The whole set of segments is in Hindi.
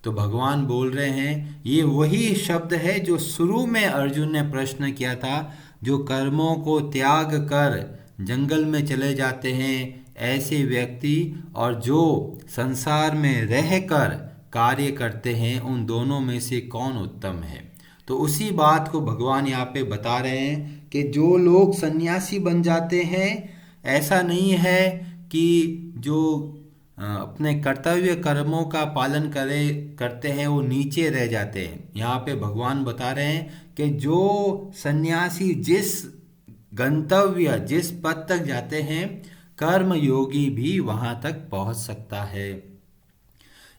तो भगवान बोल रहे हैं, ये वही शब्द है जो शुरू में अर्जुन ने प्रश्न किया था। जो कर्मों को त्याग कर जंगल में चले जाते हैं ऐसे व्यक्ति, और जो संसार में रहकर कार्य करते हैं, उन दोनों में से कौन उत्तम है। तो उसी बात को भगवान यहाँ पे बता रहे हैं कि जो लोग सन्यासी बन जाते हैं, ऐसा नहीं है कि जो अपने कर्तव्य कर्मों का पालन करते हैं वो नीचे रह जाते हैं। यहाँ पे भगवान बता रहे हैं कि जो सन्यासी जिस गंतव्य, जिस पद तक जाते हैं, कर्म योगी भी वहाँ तक पहुँच सकता है।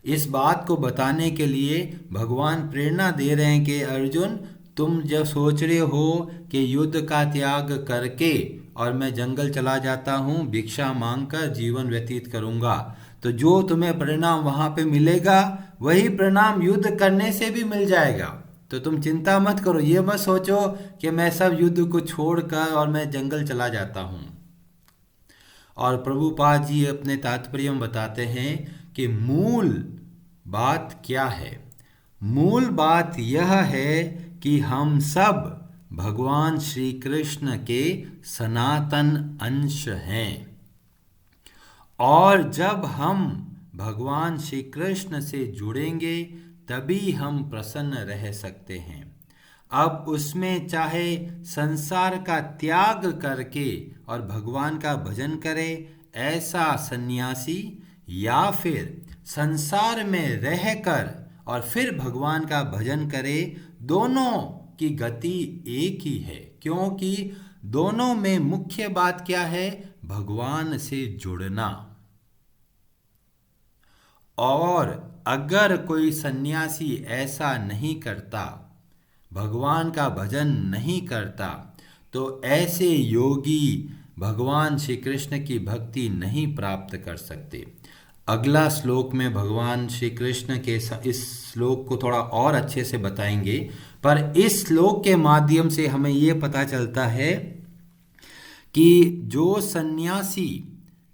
इस बात को बताने के लिए भगवान प्रेरणा दे रहे हैं कि अर्जुन, तुम जब सोच रहे हो कि युद्ध का त्याग करके और मैं जंगल चला जाता हूँ, भिक्षा मांगकर जीवन व्यतीत करूँगा, तो जो तुम्हें परिणाम वहाँ पे मिलेगा वही परिणाम युद्ध करने से भी मिल जाएगा। तो तुम चिंता मत करो, ये मत सोचो कि मैं सब युद्ध को छोड़कर और मैं जंगल चला जाता हूँ। और प्रभुपाद जी अपने तात्पर्य में बताते हैं कि मूल बात क्या है। मूल बात यह है कि हम सब भगवान श्री कृष्ण के सनातन अंश हैं, और जब हम भगवान श्री कृष्ण से जुड़ेंगे तभी हम प्रसन्न रह सकते हैं। अब उसमें चाहे संसार का त्याग करके और भगवान का भजन करे ऐसा सन्यासी, या फिर संसार में रहकर और फिर भगवान का भजन करे, दोनों की गति एक ही है। क्योंकि दोनों में मुख्य बात क्या है? भगवान से जुड़ना। और अगर कोई सन्यासी ऐसा नहीं करता, भगवान का भजन नहीं करता, तो ऐसे योगी भगवान श्री कृष्ण की भक्ति नहीं प्राप्त कर सकते। अगला श्लोक में भगवान श्री कृष्ण के इस श्लोक को थोड़ा और अच्छे से बताएंगे, पर इस श्लोक के माध्यम से हमें ये पता चलता है कि जो सन्यासी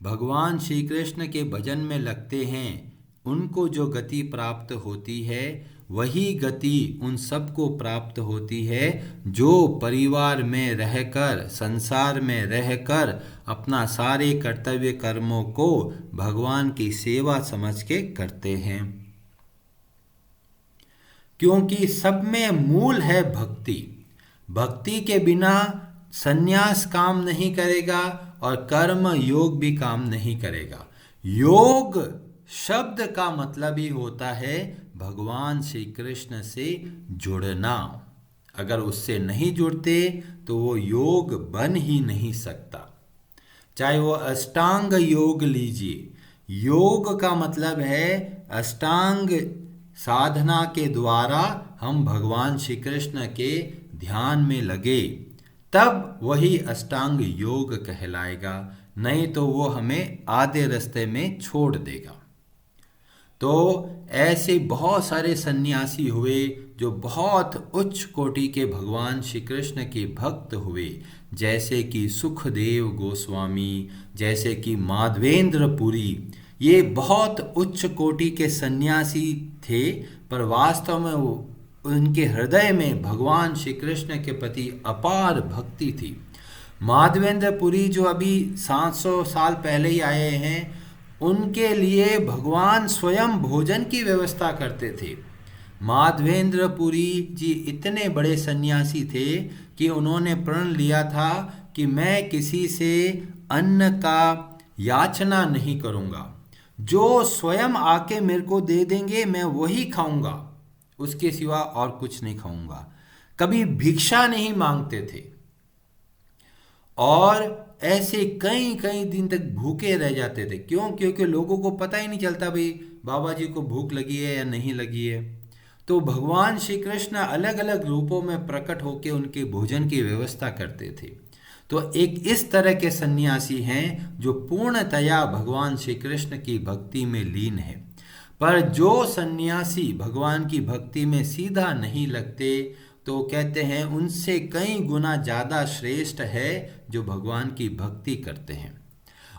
भगवान श्री कृष्ण के भजन में लगते हैं, उनको जो गति प्राप्त होती है वही गति उन सबको प्राप्त होती है जो परिवार में रहकर, संसार में रहकर अपना सारे कर्तव्य कर्मों को भगवान की सेवा समझ के करते हैं। क्योंकि सब में मूल है भक्ति। भक्ति के बिना संन्यास काम नहीं करेगा और कर्म योग भी काम नहीं करेगा। योग शब्द का मतलब ही होता है भगवान श्री कृष्ण से जुड़ना। अगर उससे नहीं जुड़ते तो वो योग बन ही नहीं सकता। चाहे वो अष्टांग योग लीजिए, योग का मतलब है अष्टांग साधना के द्वारा हम भगवान श्री कृष्ण के ध्यान में लगे, तब वही अष्टांग योग कहलाएगा, नहीं तो वो हमें आधे रास्ते में छोड़ देगा। तो ऐसे बहुत सारे सन्यासी हुए जो बहुत उच्च कोटि के भगवान श्री कृष्ण के भक्त हुए, जैसे कि सुखदेव गोस्वामी, जैसे कि माधवेंद्र पुरी। ये बहुत उच्च कोटि के सन्यासी थे, पर वास्तव में उनके हृदय में भगवान श्री कृष्ण के प्रति अपार भक्ति थी। माधवेंद्र पुरी जो अभी 700 साल पहले ही आए हैं, उनके लिए भगवान स्वयं भोजन की व्यवस्था करते थे। माधवेंद्र पुरी जी इतने बड़े सन्यासी थे कि उन्होंने प्रण लिया था कि मैं किसी से अन्न का याचना नहीं करूँगा, जो स्वयं आके मेरे को दे देंगे मैं वही खाऊंगा, उसके सिवा और कुछ नहीं खाऊंगा। कभी भिक्षा नहीं मांगते थे और ऐसे कई कई दिन तक भूखे रह जाते थे। क्यों? क्योंकि लोगों को पता ही नहीं चलता भाई बाबा जी को भूख लगी है या नहीं लगी है। तो भगवान श्री कृष्ण अलग अलग रूपों में प्रकट होकर उनके भोजन की व्यवस्था करते थे। तो एक इस तरह के सन्यासी हैं जो पूर्णतया भगवान श्री कृष्ण की भक्ति में लीन है। पर जो सन्यासी भगवान की भक्ति में सीधा नहीं लगते, तो कहते हैं उनसे कई गुना ज़्यादा श्रेष्ठ है जो भगवान की भक्ति करते हैं।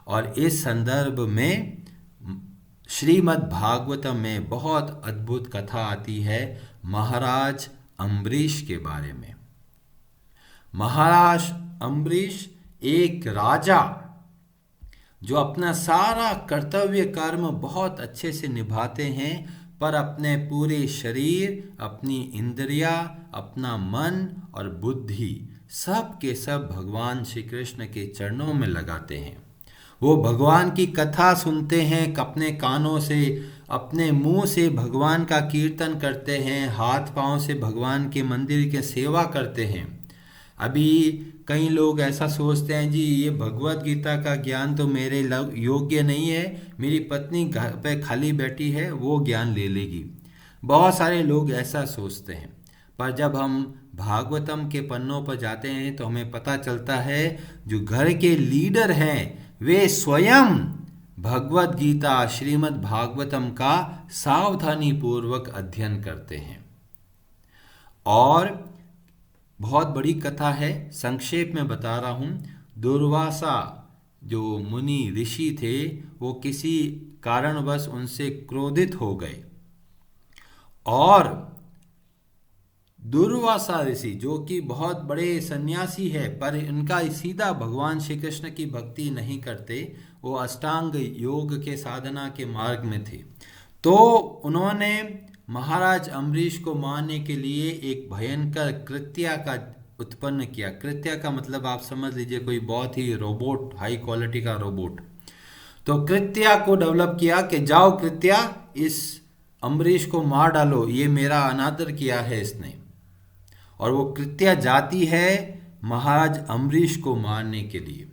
और इस संदर्भ में श्रीमद् भागवतम में बहुत अद्भुत कथा आती है महाराज अम्बरीश के बारे में। महाराज अम्बरीश एक राजा जो अपना सारा कर्तव्य कर्म बहुत अच्छे से निभाते हैं, पर अपने पूरे शरीर, अपनी इंद्रिया, अपना मन और बुद्धि सब के सब भगवान श्री कृष्ण के चरणों में लगाते हैं। वो भगवान की कथा सुनते हैं, अपने कानों से, अपने मुंह से भगवान का कीर्तन करते हैं, हाथ पांव से भगवान के मंदिर की सेवा करते हैं। अभी कई लोग ऐसा सोचते हैं, जी ये भगवत गीता का ज्ञान तो मेरे योग्य नहीं है, मेरी पत्नी घर पे खाली बैठी है, वो ज्ञान ले लेगी। बहुत सारे लोग ऐसा सोचते हैं, पर जब हम भागवतम के पन्नों पर जाते हैं तो हमें पता चलता है जो घर के लीडर हैं वे स्वयं भगवत गीता श्रीमद् भागवतम का सावधानी पूर्वक अध्ययन करते हैं। और बहुत बड़ी कथा है, संक्षेप में बता रहा हूँ। दुर्वासा जो मुनि ऋषि थे वो किसी कारणवश उनसे क्रोधित हो गए, और दुर्वासा ऋषि जो कि बहुत बड़े सन्यासी है पर इनका सीधा भगवान श्री कृष्ण की भक्ति नहीं करते, वो अष्टांग योग के साधना के मार्ग में थे। तो उन्होंने महाराज अम्बरीश को मारने के लिए एक भयंकर कृत्या का उत्पन्न किया। कृत्या का मतलब आप समझ लीजिए कोई बहुत ही रोबोट, हाई क्वालिटी का रोबोट। तो कृत्या को डेवलप किया कि जाओ कृत्या, इस अम्बरीश को मार डालो, ये मेरा अनादर किया है इसने। और वो कृत्या जाती है महाराज अम्बरीश को मारने के लिए।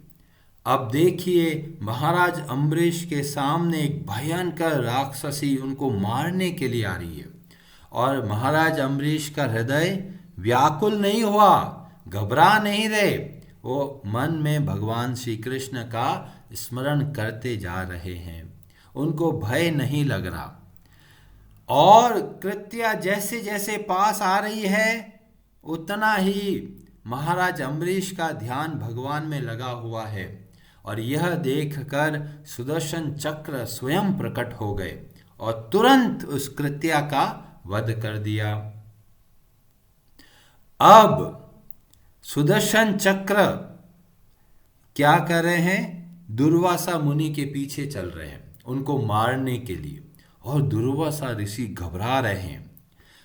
अब देखिए महाराज अम्बरीश के सामने एक भयंकर राक्षसी उनको मारने के लिए आ रही है, और महाराज अम्बरीश का हृदय व्याकुल नहीं हुआ, घबरा नहीं रहे, वो मन में भगवान श्री कृष्ण का स्मरण करते जा रहे हैं, उनको भय नहीं लग रहा। और कृत्या जैसे जैसे पास आ रही है उतना ही महाराज अम्बरीश का ध्यान भगवान में लगा हुआ है, और यह देखकर सुदर्शन चक्र स्वयं प्रकट हो गए और तुरंत उस कृत्या का वध कर दिया। अब सुदर्शन चक्र क्या कर रहे हैं? दुर्वासा मुनि के पीछे चल रहे हैं उनको मारने के लिए, और दुर्वासा ऋषि घबरा रहे हैं।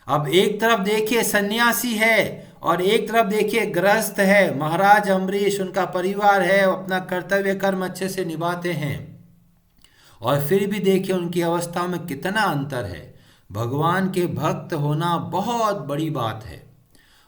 अब एक तरफ देखिए सन्यासी है और एक तरफ देखिए गृहस्थ है, महाराज अम्बरीश, उनका परिवार है, अपना कर्तव्य कर्म अच्छे से निभाते हैं, और फिर भी देखिए उनकी अवस्था में कितना अंतर है। भगवान के भक्त होना बहुत बड़ी बात है।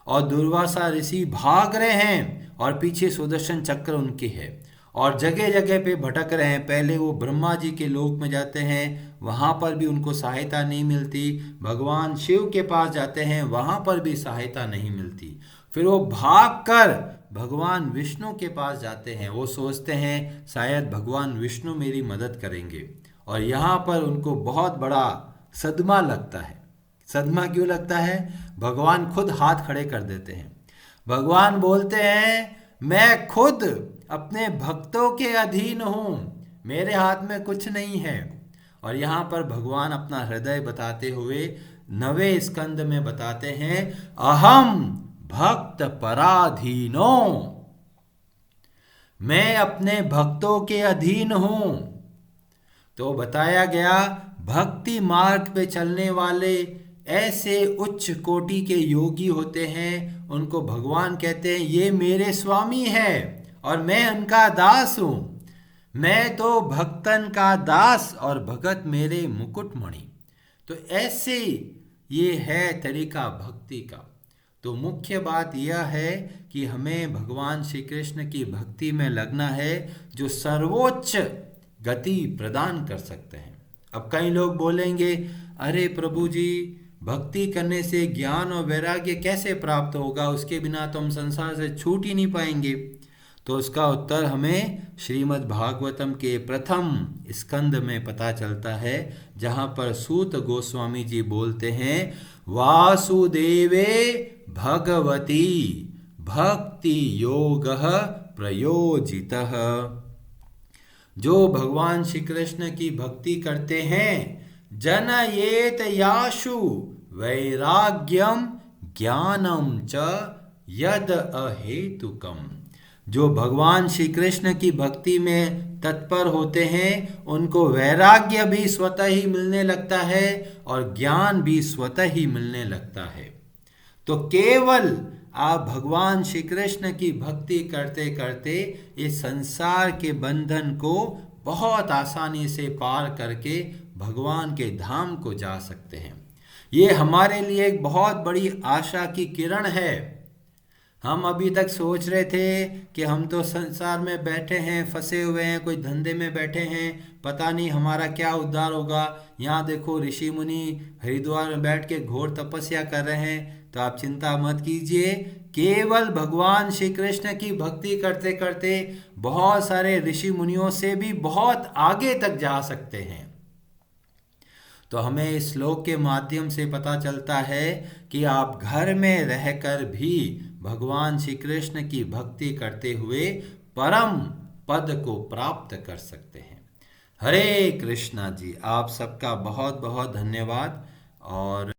और दुर्वासा ऋषि भाग रहे हैं और पीछे सुदर्शन चक्र उनके है, और जगह जगह पे भटक रहे हैं। पहले वो ब्रह्मा जी के लोक में जाते हैं, वहाँ पर भी उनको सहायता नहीं मिलती। भगवान शिव के पास जाते हैं, वहाँ पर भी सहायता नहीं मिलती। फिर वो भागकर भगवान विष्णु के पास जाते हैं, वो सोचते हैं शायद भगवान विष्णु मेरी मदद करेंगे, और यहाँ पर उनको बहुत बड़ा सदमा लगता है। सदमा क्यों लगता है? भगवान खुद हाथ खड़े कर देते हैं। भगवान बोलते हैं मैं खुद अपने भक्तों के अधीन हूँ, मेरे हाथ में कुछ नहीं है। और यहाँ पर भगवान अपना हृदय बताते हुए 9वें स्कंद में बताते हैं अहम भक्त पराधीनो, मैं अपने भक्तों के अधीन हूँ। तो बताया गया भक्ति मार्ग पे चलने वाले ऐसे उच्च कोटि के योगी होते हैं, उनको भगवान कहते हैं ये मेरे स्वामी है और मैं उनका दास हूँ। मैं तो भक्तन का दास और भगत मेरे मुकुटमणि। तो ऐसे ये है तरीका भक्ति का। तो मुख्य बात यह है कि हमें भगवान श्री कृष्ण की भक्ति में लगना है जो सर्वोच्च गति प्रदान कर सकते हैं। अब कई लोग बोलेंगे अरे प्रभु जी, भक्ति करने से ज्ञान और वैराग्य कैसे प्राप्त होगा, उसके बिना तो हम संसार से छूट ही नहीं पाएंगे। तो उसका उत्तर हमें श्रीमद् भागवतम के प्रथम स्कंद में पता चलता है, जहाँ पर सूत गोस्वामी जी बोलते हैं वासुदेवे भगवती भक्ति योगः प्रयोजितः। जो भगवान श्री कृष्ण की भक्ति करते हैं, जनयेत याशु वैराग्यम ज्ञानम च यद अहेतुकम। जो भगवान श्री कृष्ण की भक्ति में तत्पर होते हैं, उनको वैराग्य भी स्वतः ही मिलने लगता है और ज्ञान भी स्वतः ही मिलने लगता है। तो केवल आप भगवान श्री कृष्ण की भक्ति करते करते इस संसार के बंधन को बहुत आसानी से पार करके भगवान के धाम को जा सकते हैं। ये हमारे लिए एक बहुत बड़ी आशा की किरण है। हम अभी तक सोच रहे थे कि हम तो संसार में बैठे हैं, फंसे हुए हैं, कोई धंधे में बैठे हैं, पता नहीं हमारा क्या उद्धार होगा। यहाँ देखो ऋषि मुनि हरिद्वार में बैठ के घोर तपस्या कर रहे हैं। तो आप चिंता मत कीजिए, केवल भगवान श्री कृष्ण की भक्ति करते करते बहुत सारे ऋषि मुनियों से भी बहुत आगे तक जा सकते हैं। तो हमें इस श्लोक के माध्यम से पता चलता है कि आप घर में रहकर भी भगवान श्री कृष्ण की भक्ति करते हुए परम पद को प्राप्त कर सकते हैं। हरे कृष्णा जी, आप सबका बहुत बहुत धन्यवाद। और